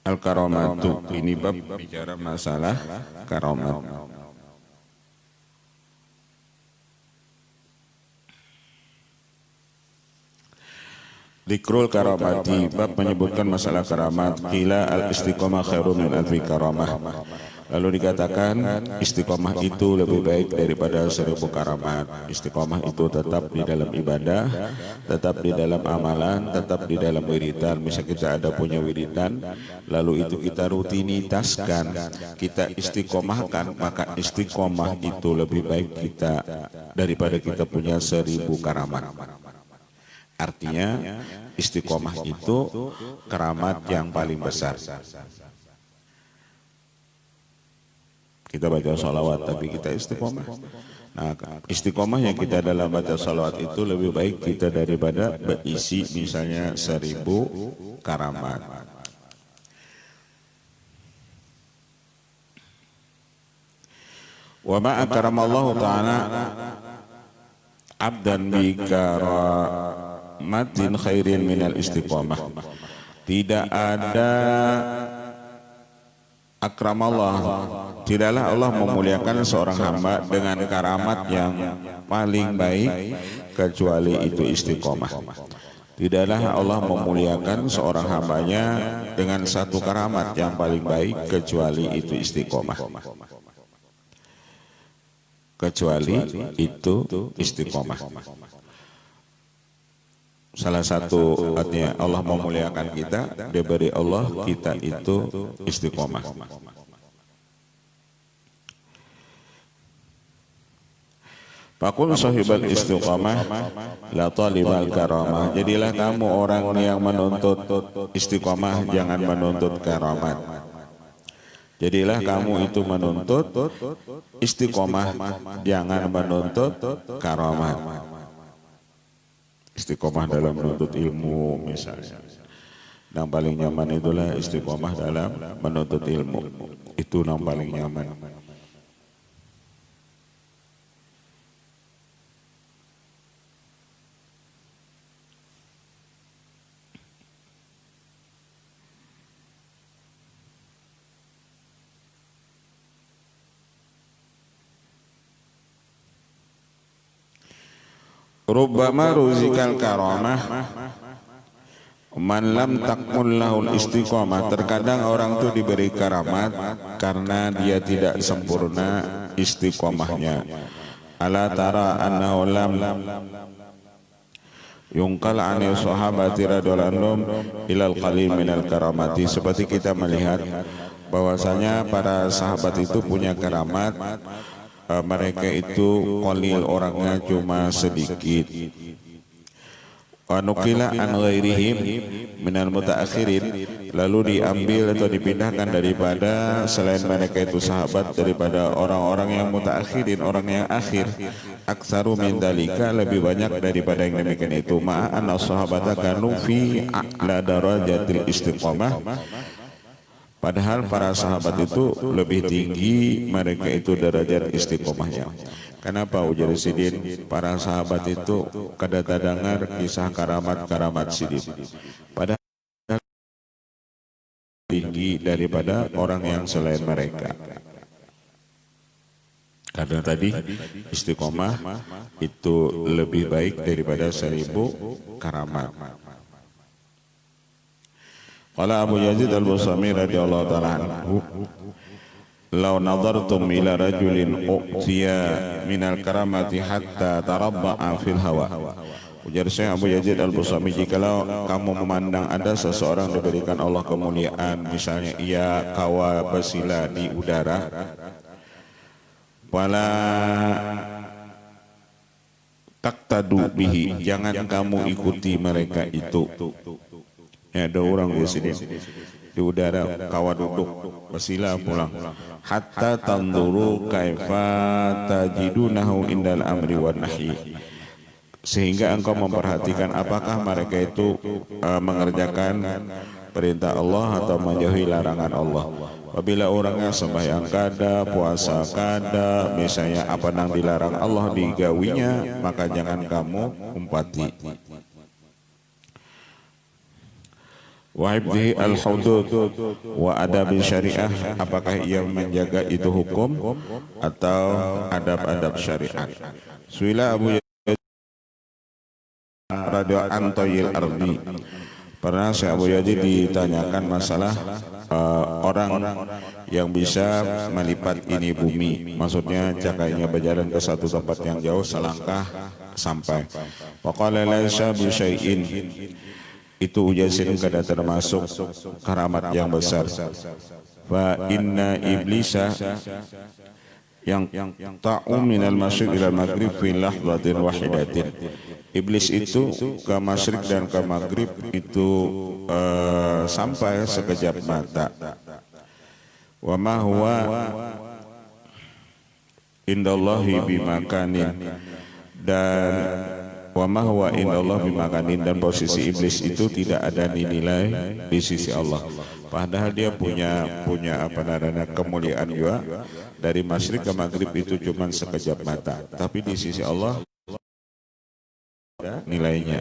Al-karamatu, ini bab bicara masalah karamat. Dzikrul karamati, bab menyebutkan masalah karamat. Qila al-istiqomah khairum min alfi karamah. Lalu dikatakan istiqomah itu lebih baik daripada 1000 karamat. Istiqomah itu tetap di dalam ibadah, tetap di dalam amalan, tetap di dalam wiridan. Misalnya kita ada punya wiridan, lalu itu kita rutinitaskan, kita istiqomahkan, maka istiqomah itu lebih baik kita daripada kita punya 1000 karamat. Artinya istiqomah itu karamat yang paling besar. Kita baca salawat tapi kita istiqomah. Nah, istiqomah yang kita dalam baca salawat itu lebih baik kita daripada berisi misalnya 1000 karamat. Wa ma akramallahu ta'ala abdan bi karamatin khairin minal istiqomah. Tidak ada akramallah, tidaklah Allah memuliakan seorang hamba dengan karamat yang paling baik kecuali itu istiqomah. Tidaklah Allah memuliakan seorang hambanya dengan satu karamat yang paling baik kecuali itu istiqomah. Kecuali itu istiqomah. Salah satu artinya Allah memuliakan kita, diberi Allah kita itu istiqomah. Fakun sahibal istiqomah la talibal karamah. Jadilah kamu orang yang menuntut istiqomah, jangan menuntut karamat. Jadilah kamu itu menuntut istiqomah, jangan menuntut karamat. Istiqomah dalam menuntut ilmu misalnya. Yang paling nyaman itulah istiqomah dalam menuntut ilmu. Itu yang paling nyaman. Rubbama ruzikal karamah man lam takmul lahul istiqomah. Terkadang orang itu diberi karamat karena dia tidak sempurna istiqomahnya. Ala tara annahu lam yungkal anil sahabati radhiyallahu anhum ilal qalil minal karamati. Seperti kita melihat bahwasanya para sahabat itu punya karamat, mereka itu qalil, orangnya cuma sedikit. Wa nukila an ghairihim minal mutaakhirin, lalu diambil atau dipindahkan daripada selain mereka itu sahabat, daripada orang-orang yang mutaakhirin, orang yang akhir. Aktsaru min dalika, lebih banyak daripada yang demikian itu. Ma'anna sahabata kanu fi a'la darajatil istiqomah, padahal para sahabat itu lebih tinggi mereka itu derajat istiqomahnya. Kenapa ujar Sidin? Para sahabat itu kadang-kadang kisah karamat-karamat Sidin, padahal tinggi daripada orang yang selain mereka. Karena tadi istiqomah itu lebih baik daripada 1000 karamat. Qala Abu Yazid al-Bustami radhiyallahu ta'ala anhu, law nadartum ila rajulin u'tiya minal karamati hatta tarabba'a fil hawa. Ujar Syekh Abu Yazid al-Bustami, jikalau kamu memandang ada seseorang diberikan Allah kemuliaan, misalnya ia kawa bersila di udara, wala taqtadu bihi, jangan kamu ikuti mereka itu. Ya, ada orang di sini di udara kawa duduk bersila pulang. Hatta tanzuru kaifa tajidunahu indal amri wan nahyi, sehingga engkau memperhatikan apakah mereka itu mengerjakan perintah Allah atau menjauhi larangan Allah. Apabila orangnya sembahyang kada, puasa kada, misalnya apa yang dilarang Allah digawinya, maka jangan kamu umpati. wa hifdhihi al-hudud wa adab syariah, apakah ia menjaga itu hukum atau adab-adab syariat. Suila Abu Radio Antoyil Ardi, pernah Syekh Abu Yazid ditanyakan masalah orang yang bisa melipat ini bumi, maksudnya cakainya berjalan ke satu tempat yang jauh selangkah sampai. Waqala laisa bi syai'in, itu ujasin kada termasuk karamat yang besar. Fa inna iblisa yang ta'um minal masyriq ilal maghrib fi lahzatin wahidatin. Iblis itu ke masyriq dan ke maghrib itu sampai sekejap mata. Wa ma huwa indallahi bimakanin, dan wa ma huwa indallahi bimakanin, dan posisi iblis itu tidak ada dinilai di sisi Allah. Padahal dia punya apa namanya kemuliaan juga. Dari masyriq ke maghrib itu cuma sekejap mata, tapi di sisi Allah nilainya.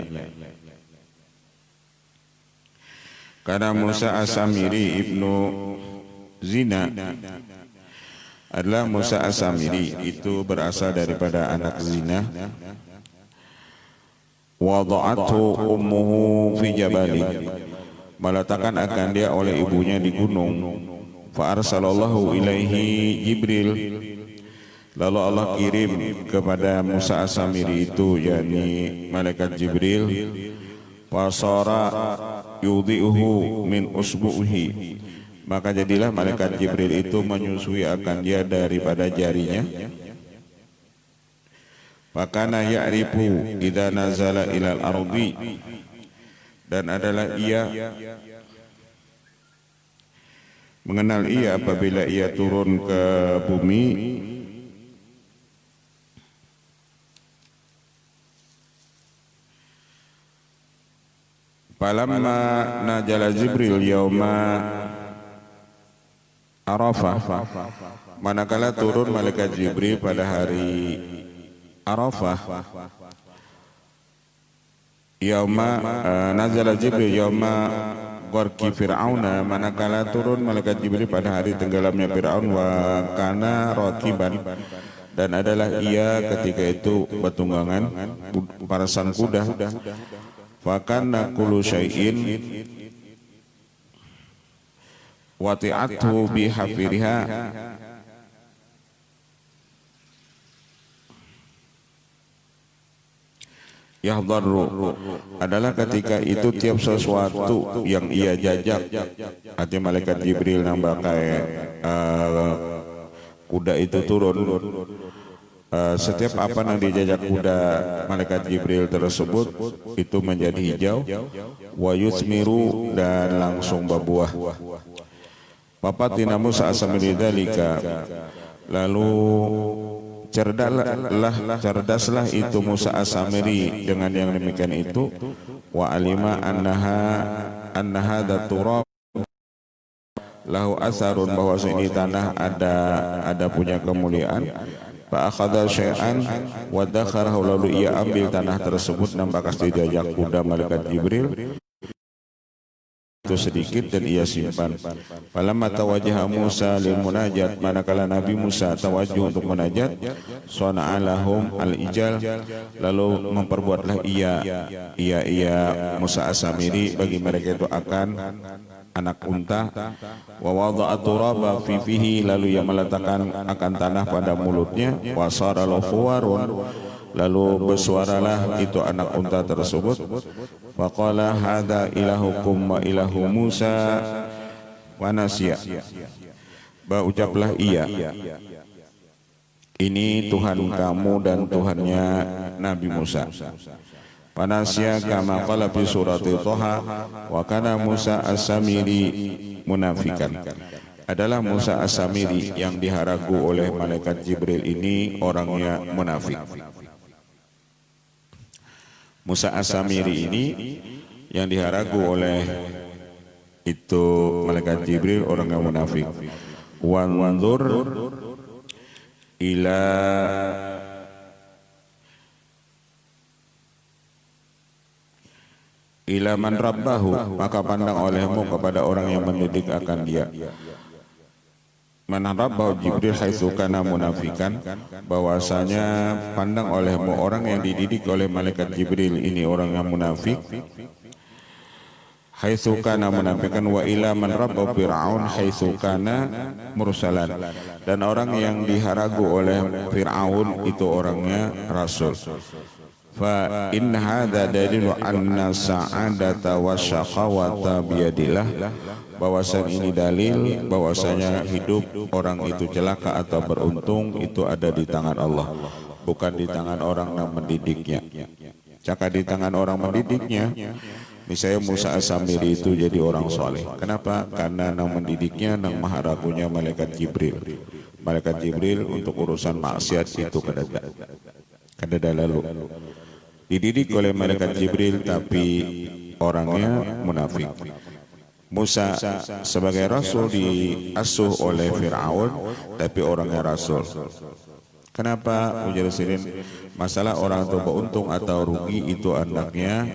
Karena Musa As-Samiri ibnu Zina adalah Musa As-Samiri itu berasal daripada anak zina. Wada'athu ummuhu fi jabali, meletakkan akan dia oleh ibunya di gunung. Fa arsalallahu ilaihi Jibril, lalu Allah kirim kepada Musa As-Samiri itu, yakni malaikat Jibril. Fasara yudhi'uhu min usbu'ihi, maka jadilah malaikat Jibril itu menyusui akan dia daripada jarinya. Fakana ya'rifu idza nazala ilal ardi, dan adalah ia mengenal ia apabila ia turun ke bumi. Falamma najala Jibril yauma Arafah, manakala turun malaikat Jibril pada hari Arafah. Yauma nazala Jibril yauma Gorki Fir'auna, manakala turun malaikat Jibril pada hari tenggelamnya Fir'aun. Wa kana rakiban, dan adalah ia ketika itu bertunggangan parasan kuda. Fa kana kullu syai'in wati'athu bihafiriha, yahdharu, adalah ketika itu tiap sesuatu yang ia jajak. Artinya malaikat Jibril nambah kayak kuda itu turun. Setiap apa yang dijajak kuda malaikat Jibril tersebut itu menjadi hijau. Wa yusmiru, dan langsung berbuah. Papatina Musa As-Samiri dzalika, lalu cerdaslah itu Musa As-Samiri dengan yang demikian itu. Wa alima annaha turab lahu asarun, bahwa ini tanah ada punya kemuliaan. Fa akhadha syai'an wa dakharahu, lalu ia ambil tanah tersebut dan bakas dijajak kuda malaikat Jibril itu sedikit dan ia simpan. Falamma tawajjaha Musa lil munajat, manakala Nabi Musa tawajuh untuk munajat, sana'a lahum al-ijal, lalu memperbuatlah ia Musa As-Samiri bagi mereka itu akan anak unta. Wa wada'a turaba fi fihi, lalu ia meletakkan akan tanah pada mulutnya. Wa sara lafuwarun, lalu bersuaralah itu anak unta tersebut. Faqala hadza ilahukum wa ilahu Musa wa nasiya, berucaplah ia, ini Tuhan kamu dan Tuhannya Nabi Musa. Panasya kama qala fi surati Thaha, wa kana Musa As-Samiri munafikan, adalah Musa As-Samiri yang diharagu oleh malaikat Jibril ini orangnya munafik. Musa As-Samiri ini yang diharagu oleh itu malaikat Jibril orangnya munafik. Wanzur ila ila man rabbahu, maka pandang olehmu kepada orang yang mendidik akan dia. Man rabbahu Jibril haitsu kana munafikan, bahwasanya pandang olehmu orang yang dididik oleh malaikat Jibril ini orang yang munafik. Haitsu kana munafikan, wa ila man rabbahu Fir'aun haitsu kana mursalan, dan orang yang diharagu oleh Fir'aun itu orangnya rasul. Fa in hadza dalilu anna sa'adata wa syaqawata biyadillah, bahwasan ini dalil bahwasanya hidup orang itu celaka atau beruntung itu ada di tangan Allah, bukan di tangan orang yang mendidiknya. Jika di tangan orang mendidiknya, misalnya Musa As-Samiri itu jadi orang soleh. Kenapa? Karena yang mendidiknya, yang maharagunya malaikat Jibril. Malaikat Jibril untuk urusan maksiat itu kadada lalu. Dididik oleh malaikat Jibril tapi orangnya munafik. Musa sebagai rasul diasuh oleh Fir'aun tapi orangnya rasul. Kenapa? Ujar Sirin, masalah orang itu beruntung atau rugi itu anaknya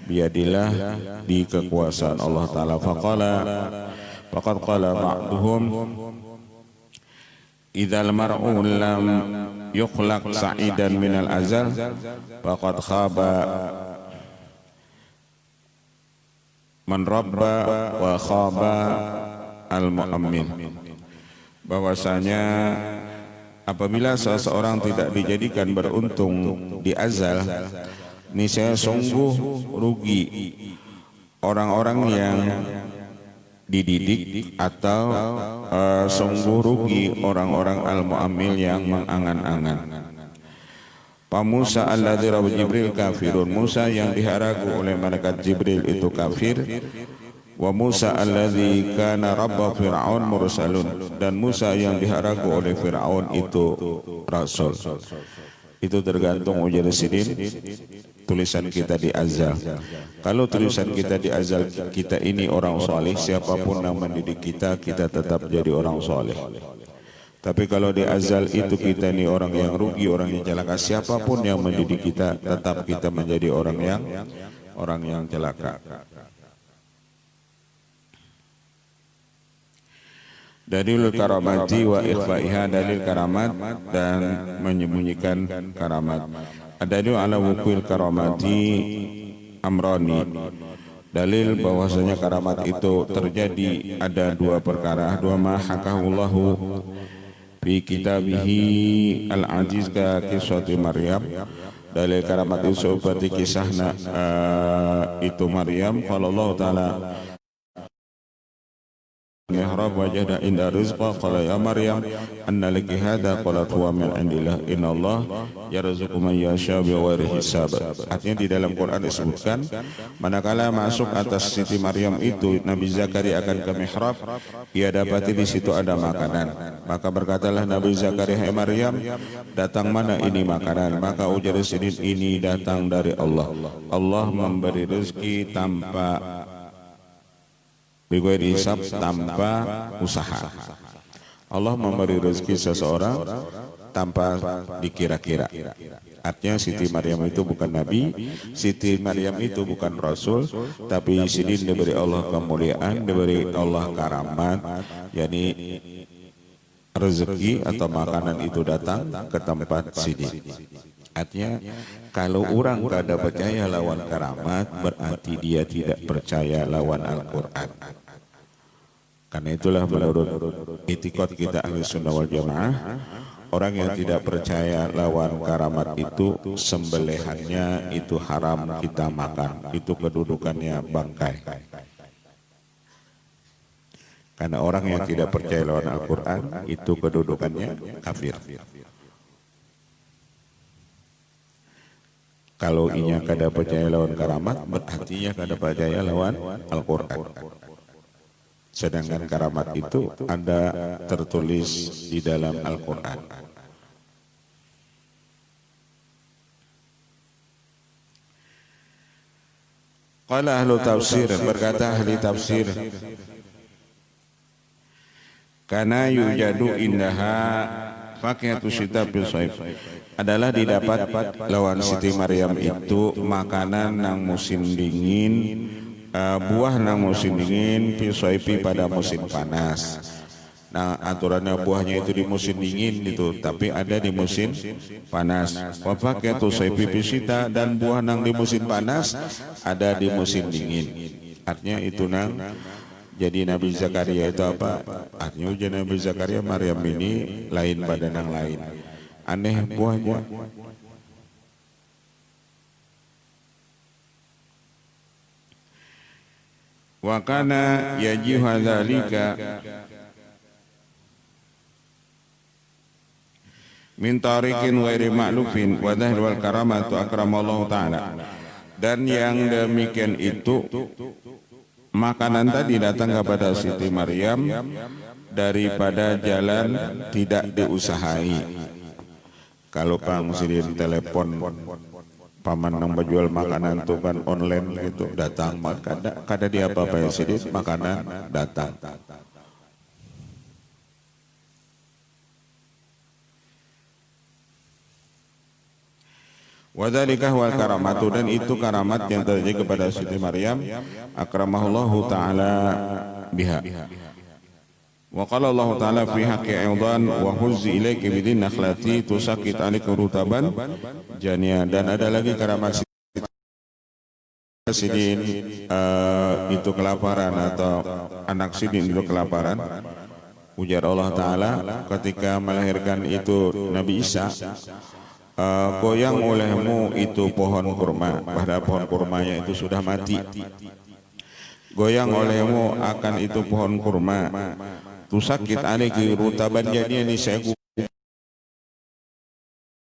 biadillah, di kekuasaan Allah Ta'ala. Faqad qala ba'duhum idzal mar'u lam yukhlaq sa'idan minal azal faqad khaba man rabba wa khaba al-mu'ammin, bahwasanya apabila seseorang tidak dijadikan beruntung di azal, niscaya sungguh rugi orang-orang yang dididik atau sungguh rugi orang-orang al-mu'ammil yang mengangan-angan. Pak Musa alladzi rabb Jibril kafirun, Musa yang diharagu oleh malaikat Jibril itu kafir. Wa Musa alladzi kana rabba Fir'aun mursalun, dan Musa yang diharagu oleh Fir'aun itu rasul. Itu tergantung ujar Sidin tulisan kita di azal. Kalau tulisan kita di azal kita ini orang soleh, siapapun yang mendidik kita, kita tetap jadi orang soleh. Tapi kalau di azal itu kita ini orang yang rugi, orang yang celaka, siapapun yang mendidik kita, tetap kita menjadi orang yang celaka. Dalil karamati wa ikhfaiha, dalil karamat dan menyembunyikan karamat. Dalil ala wukil karamati amrani, dalil bahwasanya karamat itu terjadi ada dua perkara. Dua ma hakahullahu fi kitabihi al-aziz ka kisah Maryam, dalil karamat itu seperti kisahna itu Maryam. Qala Allah Ta'ala mihrab wajada inda rizqa qala ya Maryam anna laki hadha qalat huwa min indillah innallaha yarzuqu man yasha bighairi hisab. Artinya di dalam Quran disebutkan manakala masuk atas Siti Maryam itu Nabi Zakaria akan ke mihrab, ia dapati di situ ada makanan. Maka berkatalah Nabi Zakaria, hai Maryam, datang mana ini makanan? Maka ujar Sidin, ini datang dari Allah. Allah memberi rezeki tanpa bighairi hisab, tanpa usaha. Allah memberi rezeki seseorang tanpa dikira-kira. Artinya Siti Maryam itu bukan nabi, Siti Maryam itu bukan rasul, tapi Sidin diberi Allah kemuliaan, diberi Allah karamat, yakni rezeki atau makanan itu datang ke tempat Sidin. Artinya kalau orang kada percaya lawan karamat, berarti dia tidak percaya lawan Al-Quran. Karena itulah menurut itikad kita ahli sunnah wal jamaah, orang yang tidak percaya lawan karamat itu sembelihannya itu haram kita makan, itu kedudukannya bangkai. Karena orang yang tidak percaya lawan Al-Quran itu kedudukannya kafir. Kalau inya kada percaya lawan karamat, berarti inya kada percaya lawan Al-Quran. Sedangkan karamat itu ada tertulis di dalam Al-Quran. Qala ahlu tafsir, berkata ahli tafsir, kana yujadu indaha Fakihatu syita fil shaib adalah didapat lawan Siti Maryam itu makanan nang musim dingin, buah nang musim dingin fil shaibi pada musim panas. Nah, aturannya buahnya itu di musim dingin itu, tapi ada di musim panas. Wa fakihatu shaibi fil syita, dan buah nang di musim panas ada di musim dingin. Artinya itu nang jadi Nabi Zakaria itu apa? Artinya ujian Nabi Zakaria Maryam ini lain badan yang lain. Aneh buahnya. Wa kana yajihu dzalika min tariqin ghairi ma'lufin wa dhahr wal karamatu akramallahu ta'ala. Dan yang demikian itu makanan tadi datang kepada Siti Maryam daripada jalan tidak diusahai. Kalau Pang Sidin telepon paman nang berjual makanan tuh kan online gitu, datang kada dia apa-apa ya Sidin, makanan datang. Wadzalikah wal karamatu, dan itu karamat yang terjadi kepada Siti Maryam akramahullahu taala biha. Wa qala Allah taala fi haqqi aidan wa huzzi ilayki bidin nakhlati tusaqit alika rutaban janiya. Dan ada lagi karamat Sidin itu kelaparan atau anak Sidin itu kelaparan. Ujar Allah taala ketika melahirkan itu Nabi Isa, goyang olehmu itu pohon kurma, padahal pohon kurmanya itu sudah mati. Goyang olehmu akan itu pohon kurma, tusakit aliki rutaban, jadi ini saya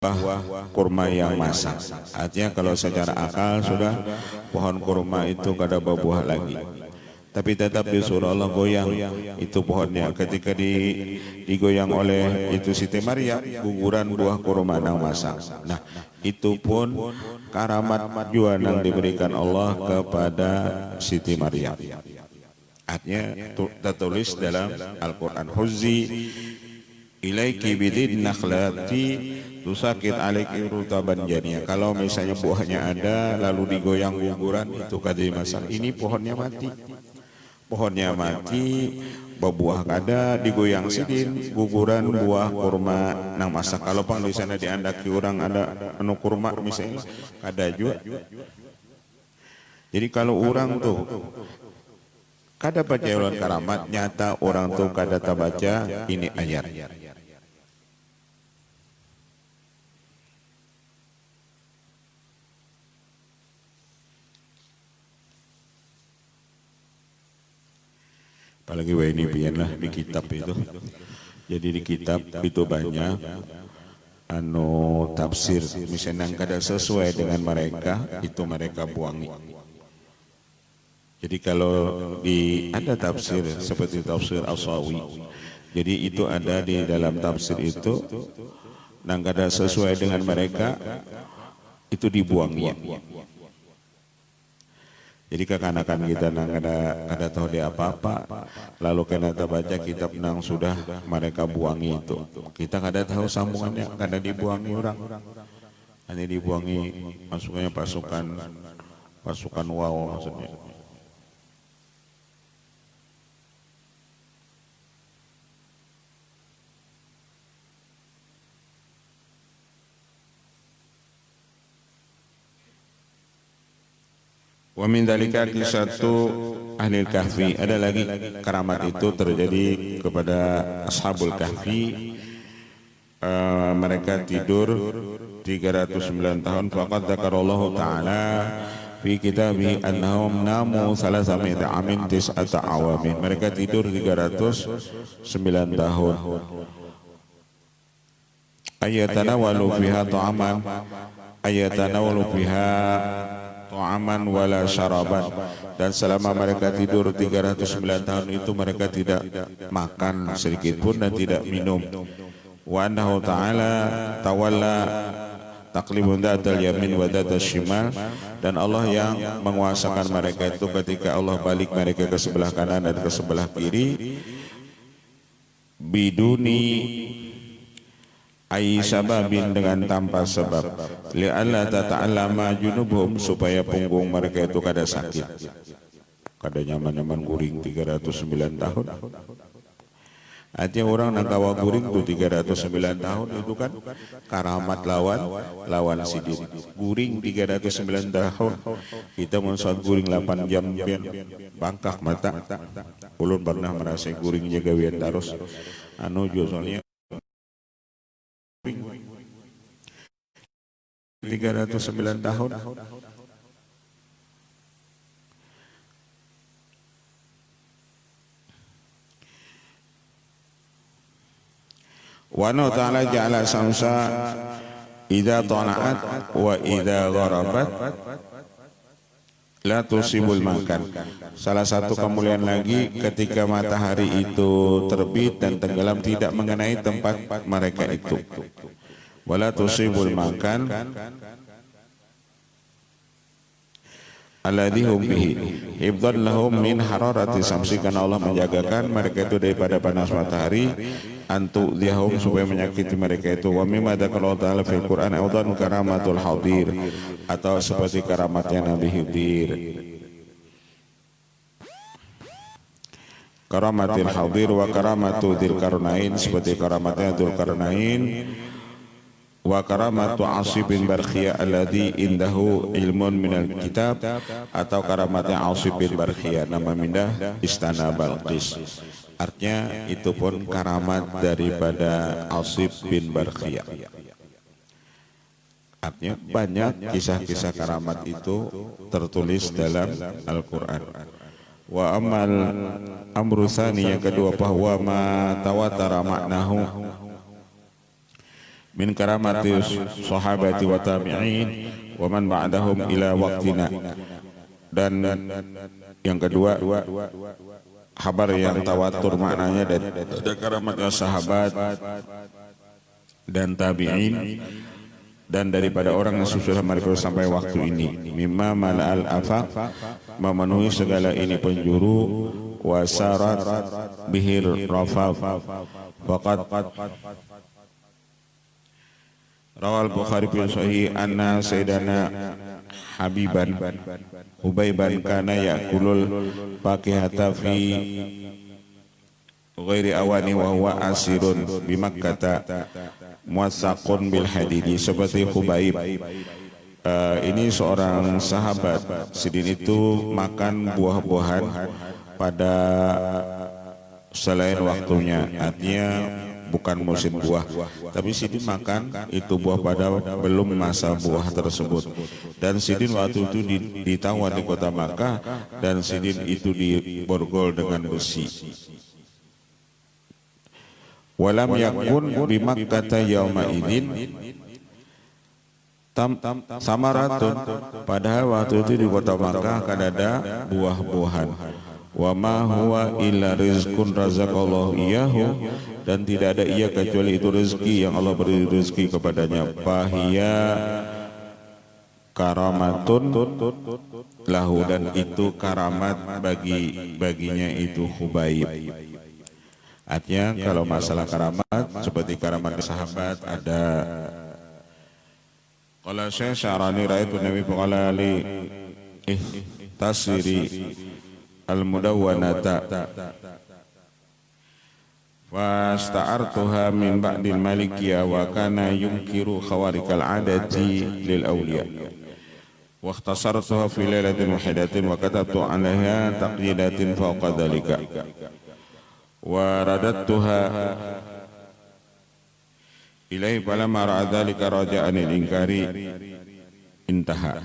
bahwa kurma yang masak. Artinya kalau secara akal sudah pohon kurma itu kada berbuah lagi, tapi tetap disuruh Allah goyang itu pohonnya. Ketika digoyang oleh itu Siti Maryam, guguran buah kurma nang masak. Nah, itu pun karamat jua nang diberikan Allah kepada Siti Maryam. Artinya tertulis dalam Al-Quran, huzzi ilaiki bidin nakhlati tusakit alaiki rutaban janiya. Kalau misalnya buahnya ada lalu digoyang guguran, itu kada dimasak. Ini pohonnya mati. Pohonnya mati, berbuah kada, digoyang Sidin, guguran buah kurma nang masak. Kalau Pang di sana diandaki orang ada anu kurma misalnya, kada juga. Jadi kalau orang tuh kada baca ulang karamat, nyata orang tuh kada tabaca ini ayat. Apalagi ini pian lah di kitab itu. Jadi di kitab itu banyak anu tafsir, misalnya kada sesuai dengan mereka, itu mereka buangi. Jadi kalau ada tafsir seperti tafsir As-Sawi, jadi itu ada di dalam tafsir itu nang kada sesuai dengan mereka, itu dibuangi. Jadi kekanakan kita nang ada tahu dia apa-apa, lalu kena baca kitab nang sudah mereka buangi itu, kita kada tahu sambungannya, kada dibuangi orang, hanya dibuangi masuknya pasukan wow maksudnya. Wa min dzalika kisatu ahli kahfi, ada lagi karamat itu terjadi kepada ashabul kahfi. Mereka tidur 309 tahun. Faqad dzakarallahu taala fi kitabi annahum namu salasami'ata amin tis'ata awamin. Mereka tidur 309 tahun. Ayatanawalu fiha ta'aman, ayatanawalu fiha ta'aman wala syaraban, dan selama mereka tidur 309 tahun itu mereka tidak makan sedikit pun dan tidak minum. Wa annahu ta'ala tawalla taqlibun datal yamin wa datal shimal, dan Allah yang menguasakan mereka itu ketika Allah balik mereka ke sebelah kanan dan ke sebelah kiri, biduni ai sababin dengan tanpa sebab, li'alla tata'allama junubuhum supaya punggung mereka itu kada sakit, kada nyaman-nyaman guring 309 tahun. Artinya orang nangkawa guring tuh 309 tahun itu kan karamat lawan sidin. Guring 309 tahun. Kita mau sholat guring 8 jam bangkak mata. Ulun pernah merasa guring jaga wian terus. Anu jo soalnya 309 tahun. Wa na ta'ala ja'ala samsa idza tala'at wa idza gharabat la tusibul makan. Salah satu kemuliaan lagi ketika matahari itu terbit dan tenggelam tidak mengenai tempat mereka itu. Wala tusibul makan alladhi hum bihi hifdhan lahum min hararati samsi, karena Allah menjagakan mereka itu daripada panas matahari, antu dihum supaya menyakiti mereka itu. Wa mimma dzakara ta'ala fil Qur'an aidan karamatul hadir, atau seperti karamatnya Nabi Khidir. Karamatil hadir wa karamatu dzulkarnain, seperti karamatnya Dzulkarnain. Wa karamatu Asib bin Barkhiyah alladhi indahu ilmun minal kitab, atau karamatnya Asib bin Barkhiyah nama mindah istana Balqis. Artinya itu pun karamat daripada Asib bin Barkhiyah. Artinya banyak kisah-kisah karamat itu tertulis dalam Al-Quran. Wa amal amru tsani, yang kedua, bahwa ma tawatara maknahu min karamati sahabati wa tabi'in wa man ba'dahum ila waqtina. Dan yang kedua, kabar yang tawatur maknanya dari karamatnya sahabat dan tabi'in dan daripada orang yang sudah mereka sampai waktu ini, mimma mala'al afaq, memenuhi segala ini penjuru, wasarat bihir rafaf, faqad rawal Bukhari fi sahih anna sayyidana Habiban Hubaiban kana yakulul fakihata fi ghairi awani wa huwa asirun bi Makkah muwassaqun bil hadidi, seperti Hubaib. Ini seorang sahabat, sidin itu makan buah-buahan pada selain waktunya, artinya bukan musim buah, tapi sidin makan itu buah pada belum masa buah tersebut. Dan sidin waktu itu ditawan di kota Makkah, dan sidin itu diborgol dengan besi. Walam yakun bi Makkah yauma idin samaratun, padahal waktu itu di kota Makkah kan ada buah-buahan. Wa ma huwa illa rizqun razaqallahu iyahu, dan tidak ada ia kecuali itu rezeki yang Allah beri rezeki kepadanya. Fahiya karamatun lahu, dan itu karamat baginya itu Hubaib. Artinya kalau masalah karamat seperti karamat sahabat ada. Qala Syekh Syarani ra'aitu Nabi qala li tasiri al-mudawwanata fasta'artuha min ba'dil malikiyah wa kana yunkiru khawarikal adati lil awliya wa ikhtasartuha fi lailatin wahidatin wa katabtu 'alaiha taqyidatin fawqa dhalika wa radattuha ilaihi falamma ra'a dhalika raja'an al-inkari intaha.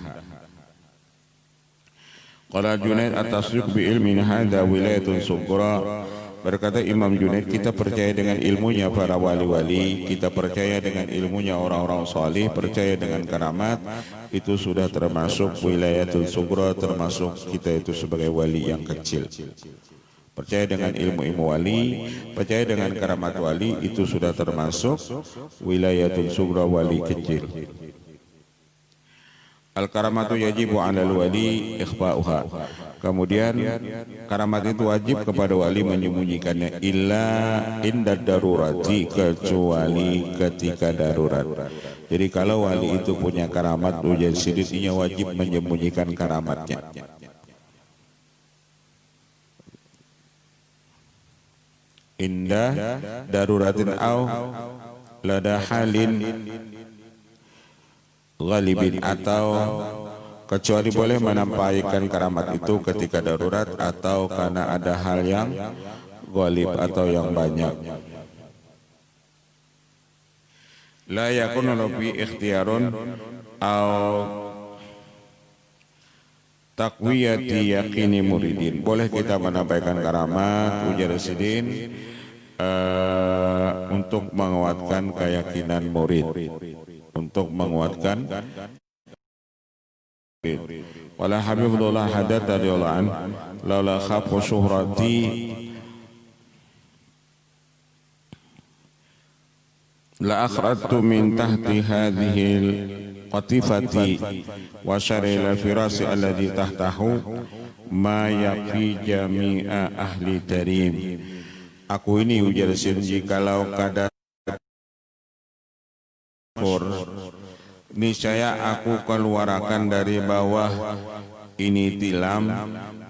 Qala Junaid at-tasdiq bi ilmin hadha wilayatun sughra. Berkata Imam Junaid, kita percaya dengan ilmunya para wali-wali, kita percaya dengan ilmunya orang-orang salih, percaya dengan karamat, itu sudah termasuk wilayatul sughra, termasuk kita itu sebagai wali yang kecil. Percaya dengan ilmu-ilmu wali, percaya dengan karamat wali, itu sudah termasuk wilayatul sughra, wali kecil. Al-karamatu yajibu 'alal wali ikhfa'uha. Kemudian karamat itu wajib kepada wali menyembunyikannya illa inda darurati, kecuali ketika darurat. Jadi kalau wali itu punya karamat, ujar sidiknya wajib menyembunyikan karamatnya. Indah daruratin au lada halin ghalibin, atau kecuali boleh menampaikan karamat itu ketika darurat atau karena ada hal yang ghalib atau yang banyak. La yakunu lahu ikhtiyarun au taqwiyati yaqini muridin. Boleh kita menampaikan karamat ujar sidin untuk menguatkan keyakinan murid, untuk menguatkan. Wala Habibullah Haddad radhiyallahu an laula khafu syuhrati la akhrajtu min tahti hadhihi qatifati wa syaril firasi alladhi tahtahu ma yakfi jami'a ahli tarim. Aku ini ujar sinji kalau kada niscaya aku keluarkan dari bawah ini tilam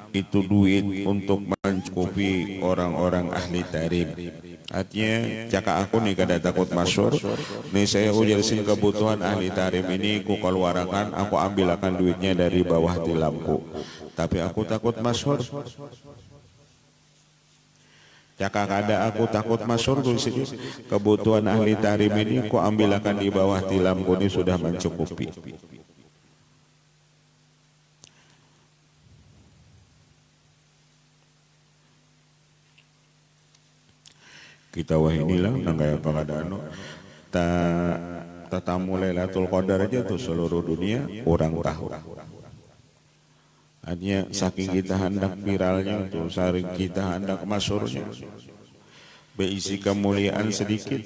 itu duit untuk mencukupi orang-orang ahli tarim. Artinya jika aku nih kada takut masyur, nih saya ujar sini kebutuhan ahli tarim ini ku keluarkan, aku ambilkan duitnya dari bawah tilamku. Tapi aku takut masyur. Jika kada aku takut masyur tuh sini kebutuhan ahli tarim ini ku ambilkan di bawah tilamku ini sudah mencukupi. Kita wah inilah nanggaya pakadano tatamu Lailatul Qadar aja tuh seluruh dunia orang tahu. Artinya saking kita hendak viralnya tuh, saking kita hendak masyurnya, berisi kemuliaan sedikit.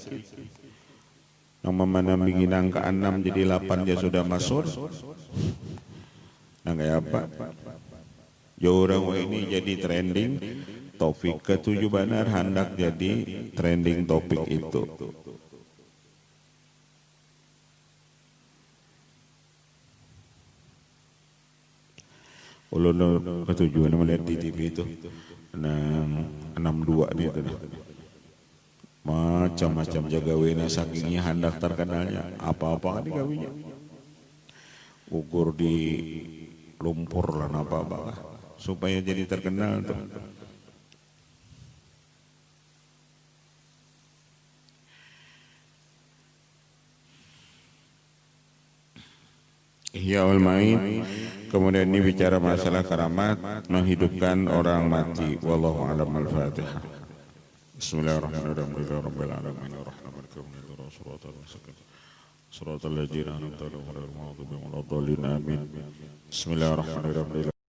Nama mana bikin angka 6 jadi 8 dia sudah masyur. Nah kayak apa? Jauh orang ini jadi trending. Topik ke-7 benar hendak jadi trending topik itu. Ulun ketujuan melihat di TV itu 62 nih itu macam-macam jagawena sakingnya hendak terkenalnya apa-apa kan digawinya ukur di lumpur lah apa-apa supaya jadi terkenal tuh. Ihya Ulmaid. Kemudian ini bicara masalah karamat, menghidupkan orang mati. Wallahu a'lam. Al-Fatihah. Bismillahirrahmanirrahim. Rabbil alamin arrahmanirrahim. Shiratal ladzina an'amta 'alaihim ghairil maghdubi 'alaihim waladdallin. Amin. Bismillahirrahmanirrahim.